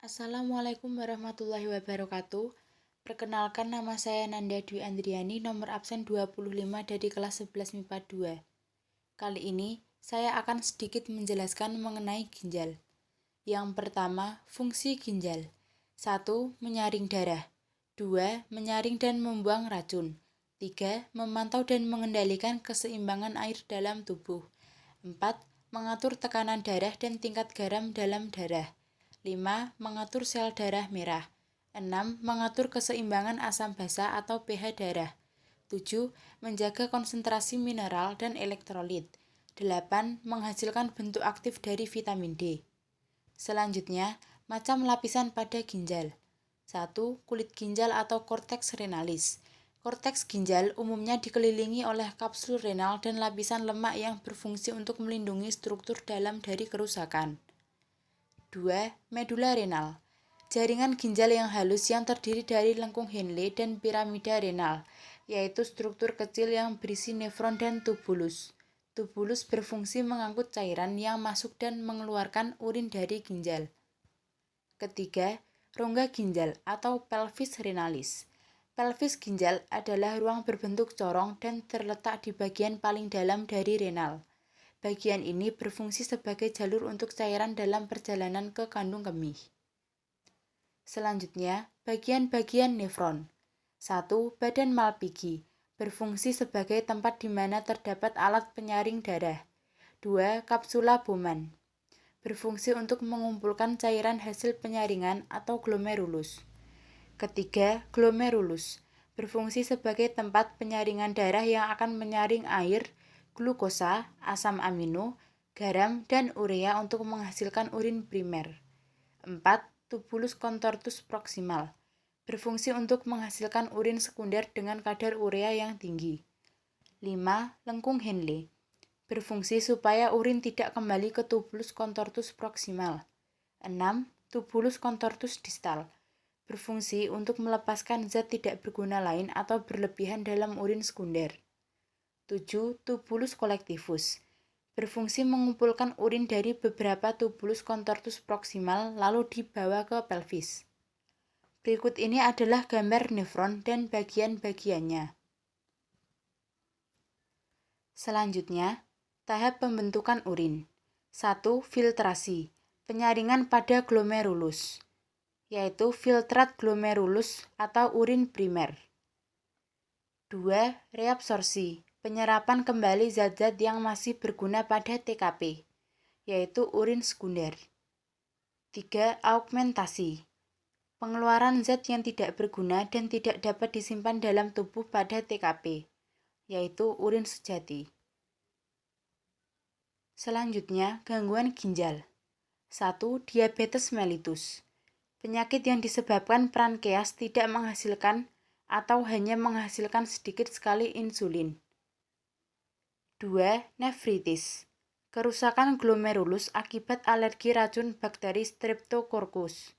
Assalamualaikum warahmatullahi wabarakatuh. Perkenalkan, nama saya Nanda Dwi Andriani, nomor absen 25 dari kelas 11 MIPA 2. Kali ini saya akan sedikit menjelaskan mengenai ginjal. Yang pertama, fungsi ginjal. 1. Menyaring darah. 2. Menyaring dan membuang racun. 3. Memantau dan mengendalikan keseimbangan air dalam tubuh. 4. Mengatur tekanan darah dan tingkat garam dalam darah. 5. Mengatur sel darah merah. 6. Mengatur keseimbangan asam basa atau pH darah. 7. Menjaga konsentrasi mineral dan elektrolit. 8. Menghasilkan bentuk aktif dari vitamin D. Selanjutnya, macam lapisan pada ginjal. 1. Kulit ginjal atau korteks renalis. Korteks ginjal umumnya dikelilingi oleh kapsul renal dan lapisan lemak yang berfungsi untuk melindungi struktur dalam dari kerusakan. 2. Medula renal. Jaringan ginjal yang halus yang terdiri dari lengkung Henle dan piramida renal, yaitu struktur kecil yang berisi nefron dan tubulus. Tubulus berfungsi mengangkut cairan yang masuk dan mengeluarkan urin dari ginjal. Ketiga, rongga ginjal atau pelvis renalis. Pelvis ginjal adalah ruang berbentuk corong dan terletak di bagian paling dalam dari renal. Bagian ini berfungsi sebagai jalur untuk cairan dalam perjalanan ke kandung kemih. Selanjutnya, bagian-bagian nefron. 1. Badan Malpighi, berfungsi sebagai tempat di mana terdapat alat penyaring darah. 2. Kapsula Bowman, berfungsi untuk mengumpulkan cairan hasil penyaringan atau glomerulus. Ketiga, glomerulus, berfungsi sebagai tempat penyaringan darah yang akan menyaring air, glukosa, asam amino, garam, dan urea untuk menghasilkan urin primer. 4. Tubulus contortus proximal, berfungsi untuk menghasilkan urin sekunder dengan kadar urea yang tinggi. 5. Lengkung Henle, berfungsi supaya urin tidak kembali ke tubulus contortus proximal. 6. Tubulus contortus distal, berfungsi untuk melepaskan zat tidak berguna lain atau berlebihan dalam urin sekunder. 7. Tubulus collectivus, berfungsi mengumpulkan urin dari beberapa tubulus contortus proximal lalu dibawa ke pelvis. Berikut ini adalah gambar nefron dan bagian-bagiannya. Selanjutnya, tahap pembentukan urin. 1. Filtrasi, penyaringan pada glomerulus, yaitu filtrat glomerulus atau urin primer. 2. Reabsorpsi, penyerapan kembali zat-zat yang masih berguna pada TKP, yaitu urin sekunder. 3. Augmentasi, pengeluaran zat yang tidak berguna dan tidak dapat disimpan dalam tubuh pada TKP, yaitu urin sejati. Selanjutnya, gangguan ginjal. 1. Diabetes mellitus, penyakit yang disebabkan pankreas tidak menghasilkan atau hanya menghasilkan sedikit sekali insulin. 2. Nefritis, kerusakan glomerulus akibat alergi racun bakteri Streptococcus.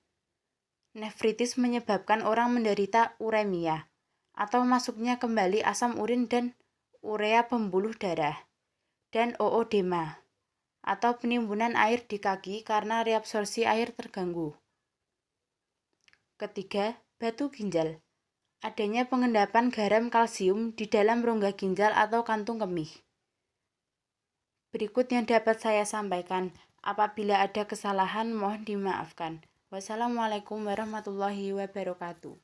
Nefritis menyebabkan orang menderita uremia atau masuknya kembali asam urin dan urea pembuluh darah, dan oodema atau penimbunan air di kaki karena reabsorpsi air terganggu. Ketiga, batu ginjal, adanya pengendapan garam kalsium di dalam rongga ginjal atau kantung kemih. Berikut yang dapat saya sampaikan. Apabila ada kesalahan, mohon dimaafkan. Wassalamualaikum warahmatullahi wabarakatuh.